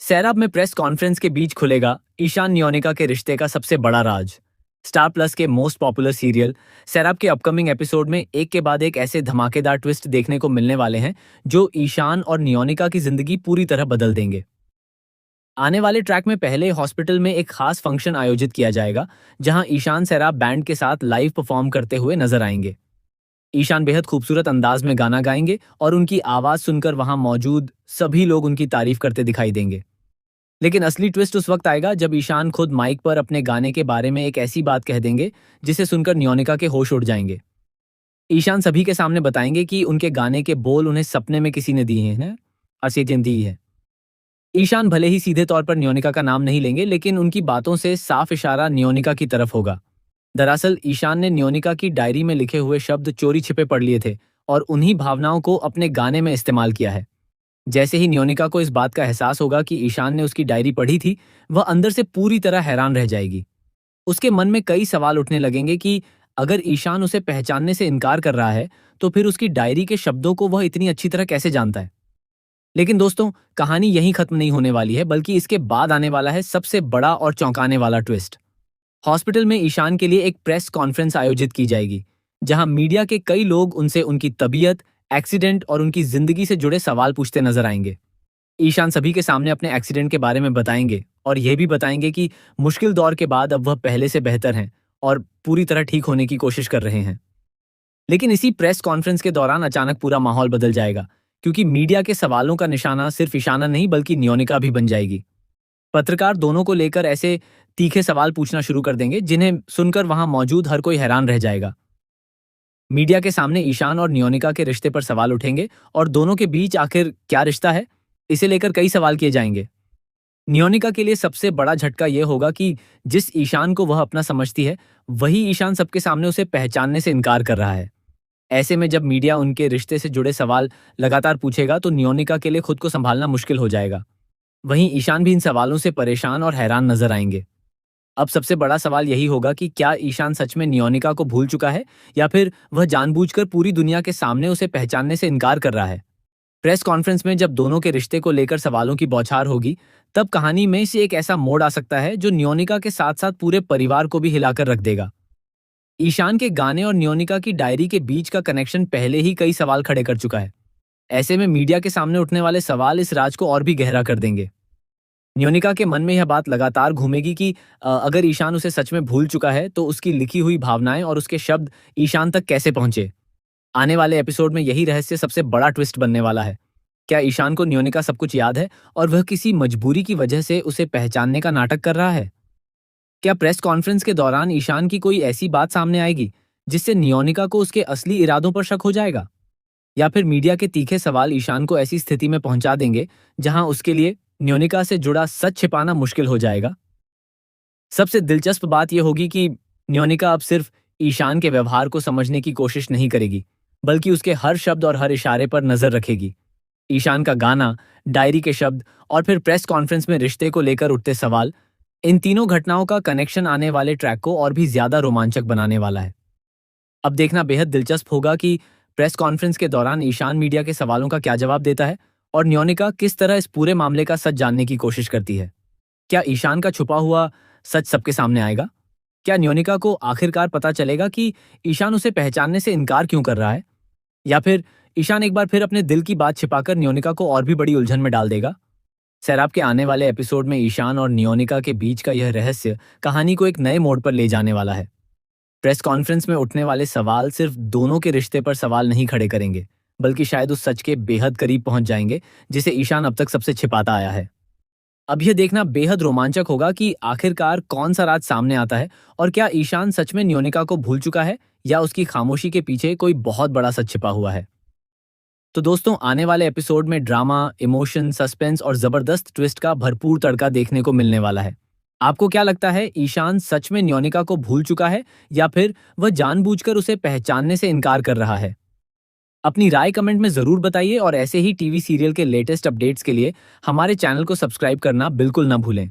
सैराब में press conference के बीच खुलेगा ईशान नियोनिका के रिश्ते का सबसे बड़ा राज। स्टार प्लस के मोस्ट पॉपुलर सीरियल सैराब के अपकमिंग एपिसोड में एक के बाद एक ऐसे धमाकेदार ट्विस्ट देखने को मिलने वाले हैं जो ईशान और नियोनिका की जिंदगी पूरी तरह बदल देंगे। आने वाले ट्रैक में पहले हॉस्पिटल में एक खास फंक्शन आयोजित किया जाएगा जहां ईशान सैराब बैंड के साथ लाइव परफॉर्म करते हुए नजर आएंगे। ईशान बेहद खूबसूरत अंदाज में गाना गाएंगे और उनकी आवाज सुनकर वहां मौजूद सभी लोग उनकी तारीफ करते दिखाई देंगे। लेकिन असली ट्विस्ट उस वक्त आएगा जब ईशान खुद माइक पर अपने गाने के बारे में एक ऐसी बात कह देंगे जिसे सुनकर नियोनिका के होश उड़ जाएंगे। ईशान सभी के सामने बताएंगे कि उनके गाने के बोल उन्हें सपने में किसी ने दिए हैं, असीजन दी है। ईशान भले ही सीधे तौर पर नियोनिका का नाम नहीं लेंगे, लेकिन उनकी बातों से साफ इशारा नियोनिका की तरफ होगा। दरअसल ईशान ने नियोनिका की डायरी में लिखे हुए शब्द चोरी छिपे पढ़ लिए थे और उन्हीं भावनाओं को अपने गाने में इस्तेमाल किया है। जैसे ही नियोनिका को इस बात का एहसास होगा कि ईशान ने उसकी डायरी पढ़ी थी, वह अंदर से पूरी तरह हैरान रह जाएगी। उसके मन में कई सवाल उठने लगेंगे कि अगर ईशान उसे पहचानने से इनकार कर रहा है तो फिर उसकी डायरी के शब्दों को वह इतनी अच्छी तरह कैसे जानता है। लेकिन दोस्तों, कहानी यहीं खत्म नहीं होने वाली है, बल्कि इसके बाद आने वाला है सबसे बड़ा और चौंकाने वाला ट्विस्ट। हॉस्पिटल में ईशान के लिए एक प्रेस कॉन्फ्रेंस आयोजित की जाएगी जहां मीडिया के कई लोग उनसे उनकी तबीयत, एक्सीडेंट और उनकी जिंदगी से जुड़े सवाल पूछते नजर आएंगे। ईशान सभी के सामने अपने एक्सीडेंट के बारे में बताएंगे और यह भी बताएंगे कि मुश्किल दौर के बाद अब वह पहले से बेहतर हैं और पूरी तरह ठीक होने की कोशिश कर रहे हैं। लेकिन इसी प्रेस कॉन्फ्रेंस के दौरान अचानक पूरा माहौल बदल जाएगा, क्योंकि मीडिया के सवालों का निशाना सिर्फ ईशाना नहीं बल्कि नियोनिका भी बन जाएगी। पत्रकार दोनों को लेकर ऐसे तीखे सवाल पूछना शुरू कर देंगे जिन्हें सुनकर वहां मौजूद हर कोई हैरान रह जाएगा। मीडिया के सामने ईशान और नियोनिका के रिश्ते पर सवाल उठेंगे और दोनों के बीच आखिर क्या रिश्ता है, इसे लेकर कई सवाल किए जाएंगे। नियोनिका के लिए सबसे बड़ा झटका यह होगा कि जिस ईशान को वह अपना समझती है, वही ईशान सबके सामने उसे पहचानने से इनकार कर रहा है। ऐसे में जब मीडिया उनके रिश्ते से जुड़े सवाल लगातार पूछेगा तो नियोनिका के लिए खुद को संभालना मुश्किल हो जाएगा। वहीं ईशान भी इन सवालों से परेशान और हैरान नजर आएंगे। अब सबसे बड़ा सवाल यही होगा कि क्या ईशान सच में नियोनिका को भूल चुका है या फिर वह जानबूझकर पूरी दुनिया के सामने उसे पहचानने से इनकार कर रहा है। प्रेस कॉन्फ्रेंस में जब दोनों के रिश्ते को लेकर सवालों की बौछार होगी, तब कहानी में से एक ऐसा मोड़ आ सकता है जो नियोनिका के साथ साथ पूरे परिवार को भी हिलाकर रख देगा। ईशान के गाने और नियोनिका की डायरी के बीच का कनेक्शन पहले ही कई सवाल खड़े कर चुका है। ऐसे में मीडिया के सामने उठने वाले सवाल इस राज को और भी गहरा कर देंगे। नियोनिका के मन में यह बात लगातार घूमेगी कि अगर ईशान उसे सच में भूल चुका है तो उसकी लिखी हुई भावनाएं और उसके शब्द ईशान तक कैसे पहुंचे। आने वाले एपिसोड में यही रहस्य सबसे बड़ा ट्विस्ट बनने वाला है। क्या ईशान को नियोनिका सब कुछ याद है और वह किसी मजबूरी की वजह से उसे पहचानने का नाटक कर रहा है? क्या प्रेस कॉन्फ्रेंस के दौरान ईशान की कोई ऐसी बात सामने आएगी जिससे नियोनिका को उसके असली इरादों पर शक हो जाएगा? या फिर मीडिया के तीखे सवाल ईशान को ऐसी स्थिति में पहुंचा देंगे जहां उसके लिए नियोनिका से जुड़ा सच छिपाना मुश्किल हो जाएगा? सबसे दिलचस्प बात यह होगी कि नियोनिका अब सिर्फ ईशान के व्यवहार को समझने की कोशिश नहीं करेगी, बल्कि उसके हर शब्द और हर इशारे पर नजर रखेगी। ईशान का गाना, डायरी के शब्द और फिर प्रेस कॉन्फ्रेंस में रिश्ते को लेकर उठते सवाल, इन तीनों घटनाओं का कनेक्शन आने वाले ट्रैक को और भी ज्यादा रोमांचक बनाने वाला है। अब देखना बेहद दिलचस्प होगा कि प्रेस कॉन्फ्रेंस के दौरान ईशान मीडिया के सवालों का क्या जवाब देता है और नियोनिका किस तरह इस पूरे मामले का सच जानने की कोशिश करती है। क्या ईशान का छुपा हुआ सच सबके सामने आएगा? क्या नियोनिका को आखिरकार पता चलेगा कि ईशान उसे पहचानने से इनकार क्यों कर रहा है? या फिर ईशान एक बार फिर अपने दिल की बात छिपाकर नियोनिका को और भी बड़ी उलझन में डाल देगा? सैराब के आने वाले एपिसोड में ईशान और नियोनिका के बीच का यह रहस्य कहानी को एक नए मोड़ पर ले जाने वाला है। प्रेस कॉन्फ्रेंस में उठने वाले सवाल सिर्फ दोनों के रिश्ते पर सवाल नहीं खड़े करेंगे, बल्कि शायद उस सच के बेहद करीब पहुंच जाएंगे जिसे ईशान अब तक सबसे छिपाता आया है। अब यह देखना बेहद रोमांचक होगा कि आखिरकार कौन सा राज सामने आता है और क्या ईशान सच में नियोनिका को भूल चुका है या उसकी खामोशी के पीछे कोई बहुत बड़ा सच छिपा हुआ है। तो दोस्तों, आने वाले एपिसोड में ड्रामा, इमोशन, सस्पेंस और जबरदस्त ट्विस्ट का भरपूर तड़का देखने को मिलने वाला है। आपको क्या लगता है, ईशान सच में नियोनिका को भूल चुका है या फिर वह जानबूझकर उसे पहचानने से इनकार कर रहा है? अपनी राय कमेंट में जरूर बताइए और ऐसे ही टीवी सीरियल के लेटेस्ट अपडेट्स के लिए हमारे चैनल को सब्सक्राइब करना बिल्कुल ना भूलें।